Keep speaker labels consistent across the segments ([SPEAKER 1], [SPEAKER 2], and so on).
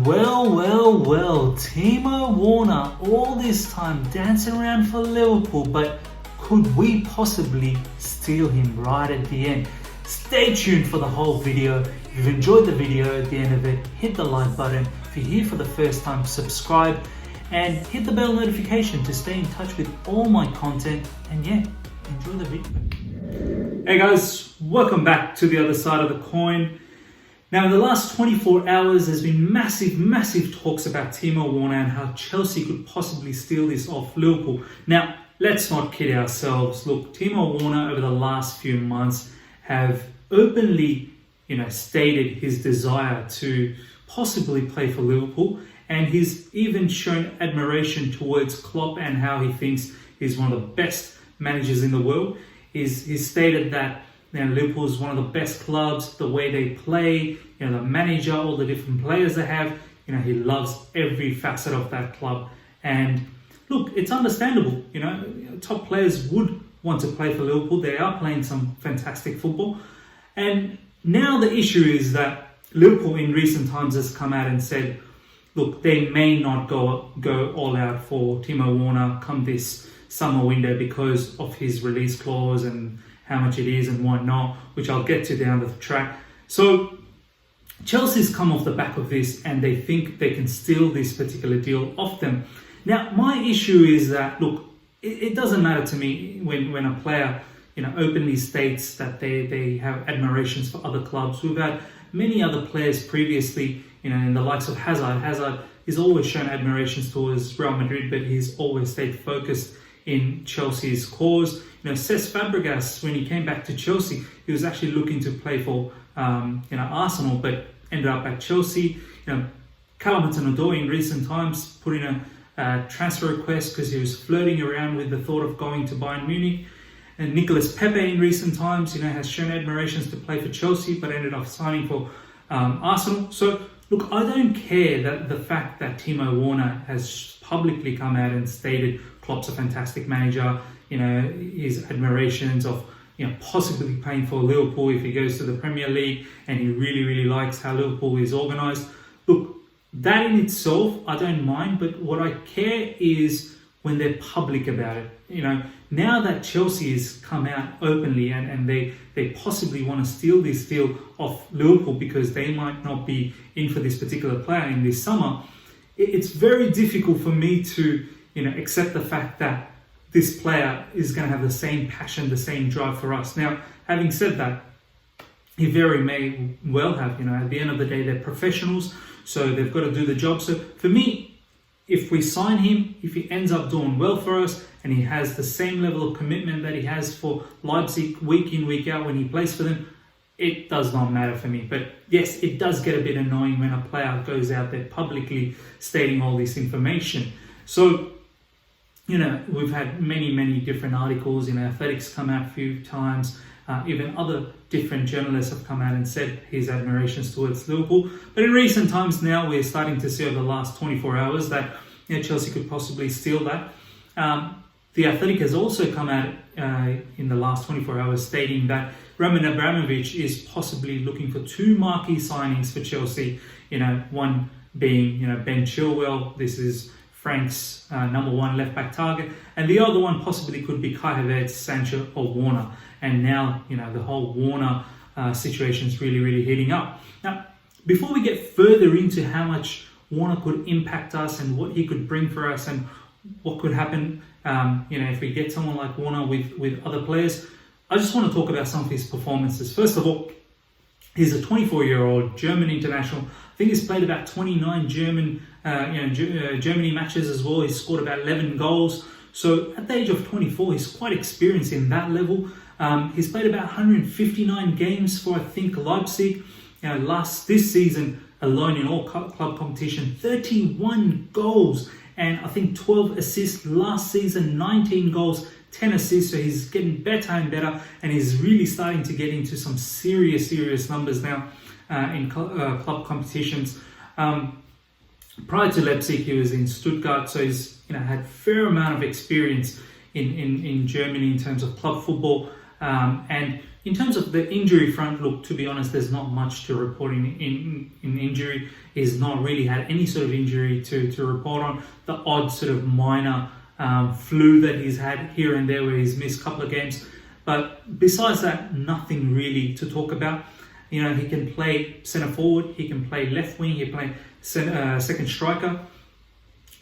[SPEAKER 1] Well, Timo Werner all this time dancing around for Liverpool, but could we possibly steal him right at the end? Stay tuned for the whole video. If you've enjoyed the video, at the end of it, hit the like button. If you're here for the first time, subscribe and hit the bell notification to stay in touch with all my content. And yeah, enjoy the video. Hey guys, welcome back to the other side of the coin. Now, in the last 24 hours, there's been massive talks about Timo Werner and how Chelsea could possibly steal this off Liverpool. Now, let's not kid ourselves. Look, Timo Werner over the last few months have openly, stated his desire to possibly play for Liverpool, and he's even shown admiration towards Klopp and how he thinks he's one of the best managers in the world. He's stated that Liverpool is one of the best clubs, the way they play, the manager, all the different players they have. He loves every facet of that club. And look, it's understandable. Top players would want to play for Liverpool. They are playing some fantastic football. And now the issue is that Liverpool in recent times has come out and said, look, they may not go all out for Timo Werner come this summer window because of his release clause and how much it is and whatnot, which I'll get to down the track. So Chelsea's come off the back of this and they think they can steal this particular deal off them. Now, my issue is that, look, it doesn't matter to me when a player, openly states that they have admirations for other clubs. We've had many other players previously, in the likes of Hazard. Hazard has always shown admirations towards Real Madrid, but he's always stayed focused in Chelsea's cause. Cesc Fabregas, when he came back to Chelsea, he was actually looking to play for Arsenal, but ended up at Chelsea. Callum Hudson-Odoi in recent times put in a transfer request because he was flirting around with the thought of going to Bayern Munich. And Nicolas Pepe in recent times, has shown admirations to play for Chelsea, but ended up signing for Arsenal. So look, I don't care that the fact that Timo Werner has publicly come out and stated Klopp's a fantastic manager, his admirations of possibly playing for Liverpool if he goes to the Premier League, and he really likes how Liverpool is organised. Look, that in itself, I don't mind, but what I care is when they're public about it. Now that Chelsea has come out openly and they possibly want to steal this deal off Liverpool because they might not be in for this particular player in this summer, it's very difficult for me to accept the fact that this player is going to have the same passion, the same drive for us. Now, having said that, he very may well have, at the end of the day, they're professionals, so they've got to do the job. So for me, if we sign him, if he ends up doing well for us, and he has the same level of commitment that he has for Leipzig week in, week out when he plays for them, it does not matter for me. But yes, it does get a bit annoying when a player goes out there publicly stating all this information. So, we've had many different articles. Athletics come out a few times. Even other different journalists have come out and said his admirations towards Liverpool. But in recent times now, we're starting to see over the last 24 hours that Chelsea could possibly steal that. The Athletic has also come out in the last 24 hours stating that Roman Abramovich is possibly looking for two marquee signings for Chelsea. One being Ben Chilwell. This is Frank's number one left-back target. And the other one possibly could be Kai Havertz, Sancho or Warner. And now, the whole Warner situation is really heating up. Now, before we get further into how much Warner could impact us and what he could bring for us and what could happen, if we get someone like Warner with other players, I just want to talk about some of his performances. First of all, he's a 24-year-old German international. I think he's played about 29 Germany matches as well. He's scored about 11 goals. So at the age of 24, he's quite experienced in that level. He's played about 159 games for, I think, Leipzig. This season alone in all club competition, 31 goals and I think 12 assists. Last season, 19 goals, 10 assists. So he's getting better and better, and he's really starting to get into some serious numbers now in club competitions. Prior to Leipzig, he was in Stuttgart, so he's had a fair amount of experience in Germany in terms of club football. And in terms of the injury front, look, to be honest, there's not much to report in injury. He's not really had any sort of injury to report on. The odd sort of minor flu that he's had here and there where he's missed a couple of games. But besides that, nothing really to talk about. You know, he can play centre forward, he can play left wing, he can play second striker.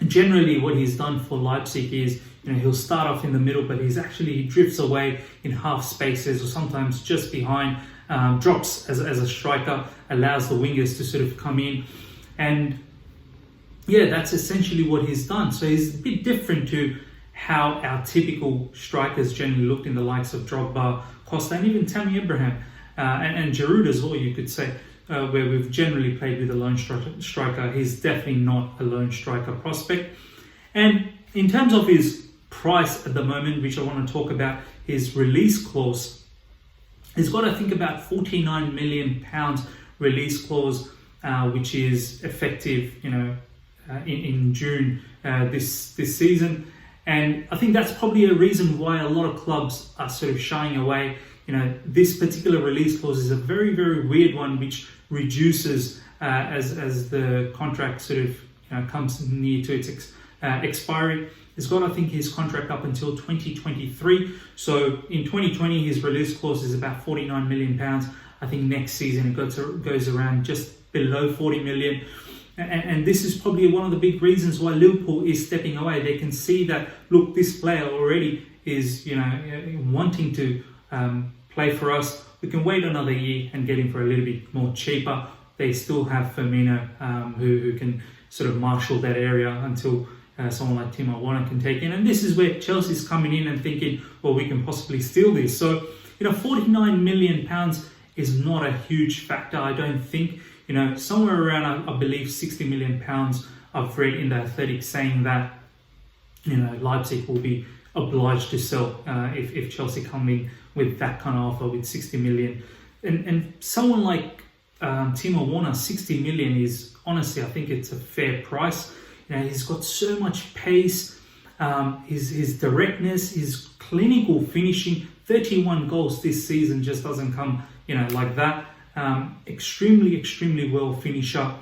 [SPEAKER 1] Generally, what he's done for Leipzig is, you know, he'll start off in the middle, but he drifts away in half spaces or sometimes just behind, drops as a striker, allows the wingers to sort of come in. And yeah, that's essentially what he's done. So he's a bit different to how our typical strikers generally looked in the likes of Drogba, Costa, and even Tammy Abraham, and Giroud as well, you could say. Where we've generally played with a lone striker. He's definitely not a lone striker prospect. And in terms of his price at the moment, which I want to talk about, his release clause, he's got, I think, about £49 million release clause, which is effective, you know, in June this season. And I think that's probably a reason why a lot of clubs are sort of shying away. You know, this particular release clause is a very, very weird one, which reduces as the contract sort of comes near to its expiry. He's got, I think, his contract up until 2023. So in 2020, his release clause is about £49 million. I think next season it goes around just below 40 million. And this is probably one of the big reasons why Liverpool is stepping away. They can see that, look, this player already is, you know, wanting to play for us. We can wait another year and get him for a little bit more cheaper. They still have Firmino, who can sort of marshal that area until someone like Timo Werner can take in. And this is where Chelsea's coming in and thinking, well, we can possibly steal this. So, you know, £49 million is not a huge factor, I don't think. You know, somewhere around, I believe, £60 million, I've read in the Athletic saying that, you know, Leipzig will be obliged to sell if Chelsea come in with that kind of offer with 60 million. And someone like Timo Werner, 60 million is, honestly, I think it's a fair price. You know, he's got so much pace, his directness, his clinical finishing, 31 goals this season just doesn't come, you know, like that. Extremely well finisher.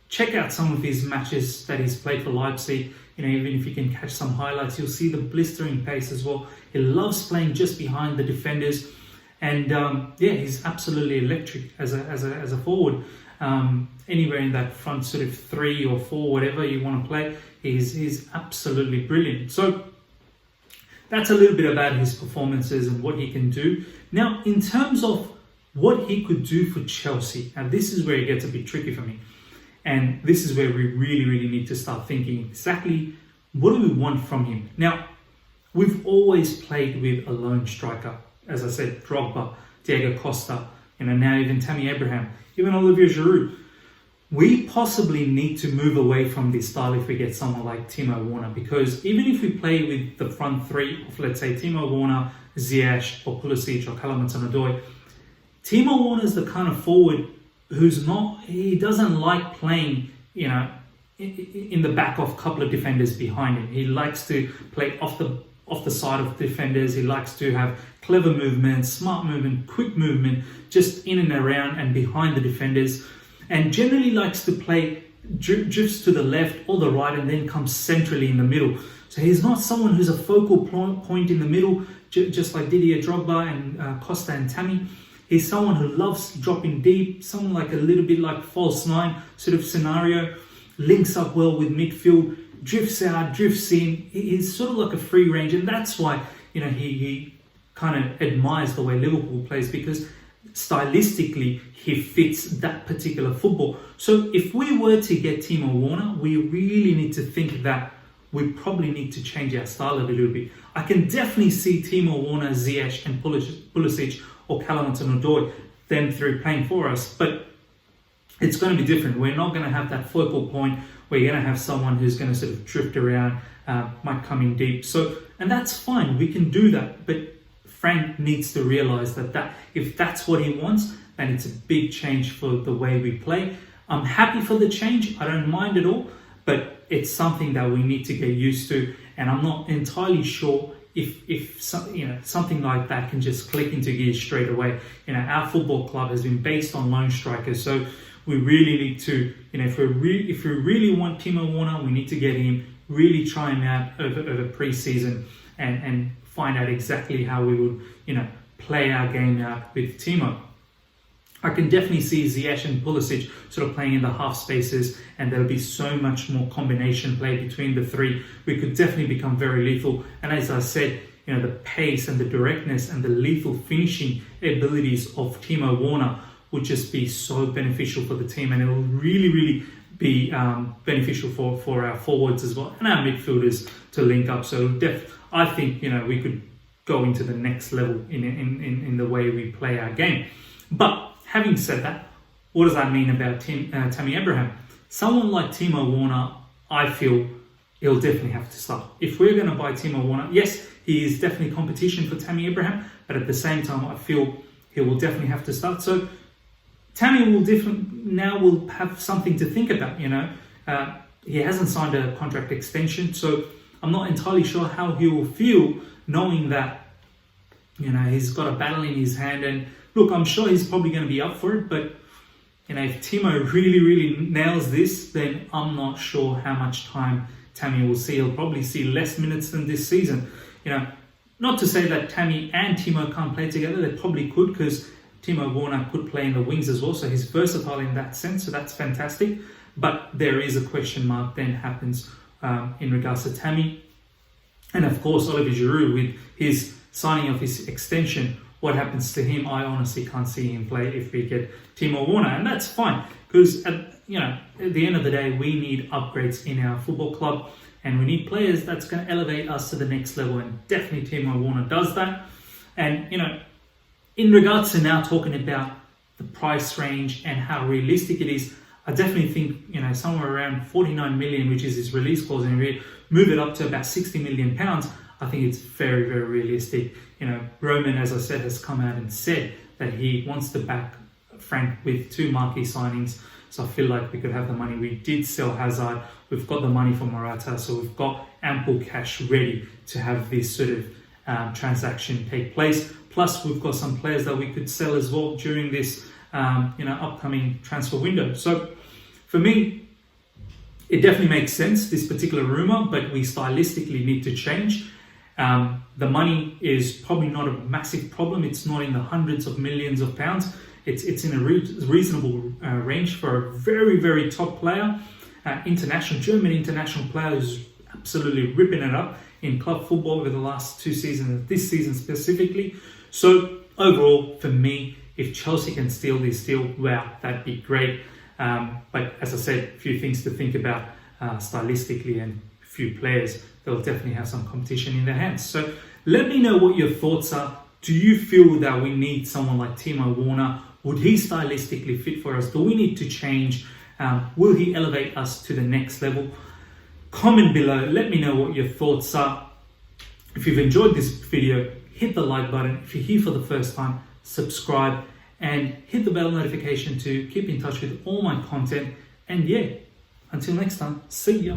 [SPEAKER 1] Check out some of his matches that he's played for Leipzig. You know, even if you can catch some highlights, you'll see the blistering pace as well. He loves playing just behind the defenders, and yeah, he's absolutely electric as a forward. Anywhere in that front sort of 3 or 4, whatever you want to play, he's absolutely brilliant. So that's a little bit about his performances and what he can do. Now, in terms of what he could do for Chelsea, and this is where it gets a bit tricky for me. And this is where we really need to start thinking exactly what do we want from him. Now, we've always played with a lone striker. As I said, Drogba, Diego Costa, you know, now even Tammy Abraham, even Olivier Giroud. We possibly need to move away from this style if we get someone like Timo Werner, because even if we play with the front 3 of, let's say, Timo Werner, Ziyech, or Pulisic, or Callum Hudson-Odoi, Timo Werner is the kind of forward he doesn't like playing, you know, in the back of a couple of defenders behind him. He likes to play off the side of defenders. He likes to have clever movement, smart movement, quick movement, just in and around and behind the defenders. And generally likes to play drifts to the left or the right and then comes centrally in the middle. So he's not someone who's a focal point in the middle, just like Didier Drogba and Costa and Tammy. He's someone who loves dropping deep, someone like a little bit like false 9 sort of scenario, links up well with midfield, drifts out, drifts in. He's sort of like a free range, and that's why, you know, he kind of admires the way Liverpool plays, because stylistically he fits that particular football. So if we were to get Timo Werner, we really need to think that we probably need to change our style a little bit. I can definitely see Timo Werner, Ziyech and Pulisic or Callum Hudson-Odoi, them through playing for us, but it's going to be different. We're not going to have that focal point. We're going to have someone who's going to sort of drift around, might come in deep. So, and that's fine. We can do that. But Frank needs to realize that if that's what he wants, then it's a big change for the way we play. I'm happy for the change. I don't mind at all, but it's something that we need to get used to. And I'm not entirely sure something like that can just click into gear straight away. Our football club has been based on loan strikers, so we really need to, if we really want Timo Werner, we need to get him, really try him out over pre-season and find out exactly how we would, play our game out with Timo. I can definitely see Ziyech and Pulisic sort of playing in the half spaces, and there'll be so much more combination play between the three. We could definitely become very lethal. And as I said, the pace and the directness and the lethal finishing abilities of Timo Werner would just be so beneficial for the team, and it will really, really be beneficial for our forwards as well and our midfielders to link up. So I think we could go into the next level in the way we play our game. But having said that, what does that mean about Tammy Abraham? Someone like Timo Werner, I feel he'll definitely have to start. If we're going to buy Timo Werner, yes, he is definitely competition for Tammy Abraham, but at the same time, I feel he will definitely have to start. So Tammy will have something to think about. He hasn't signed a contract extension, so I'm not entirely sure how he will feel knowing that he's got a battle in his hand. And look, I'm sure he's probably going to be up for it, but if Timo really, really nails this, then I'm not sure how much time Tammy will see. He'll probably see less minutes than this season. Not to say that Tammy and Timo can't play together. They probably could, because Timo Werner could play in the wings as well, so he's versatile in that sense, so that's fantastic. But there is a question mark then happens in regards to Tammy. And of course, Olivier Giroud, with his signing of his extension, what happens to him? I honestly can't see him play if we get Timo Werner, and that's fine, because at the end of the day, we need upgrades in our football club, and we need players that's going to elevate us to the next level, and definitely Timo Werner does that. And in regards to now talking about the price range and how realistic it is, I definitely think somewhere around 49 million, which is his release clause, and we move it up to about 60 million pounds. I think it's very, very realistic. Roman, as I said, has come out and said that he wants to back Frank with 2 marquee signings. So I feel like we could have the money. We did sell Hazard. We've got the money for Morata. So we've got ample cash ready to have this sort of transaction take place. Plus, we've got some players that we could sell as well during this upcoming transfer window. So for me, it definitely makes sense, this particular rumor, but we stylistically need to change. The money is probably not a massive problem. It's not in the hundreds of millions of pounds. It's in a reasonable range for a very, very top player. German international player who's absolutely ripping it up in club football over the last 2 seasons, this season specifically. So overall, for me, if Chelsea can steal this deal, wow, that'd be great. But as I said, a few things to think about stylistically, and a few players, they'll definitely have some competition in their hands. So let me know what your thoughts are. Do you feel that we need someone like Timo Werner? Would he stylistically fit for us? Do we need to change? Will he elevate us to the next level? Comment below. Let me know what your thoughts are. If you've enjoyed this video, hit the like button. If you're here for the first time, subscribe and hit the bell notification to keep in touch with all my content. And yeah, until next time, see ya.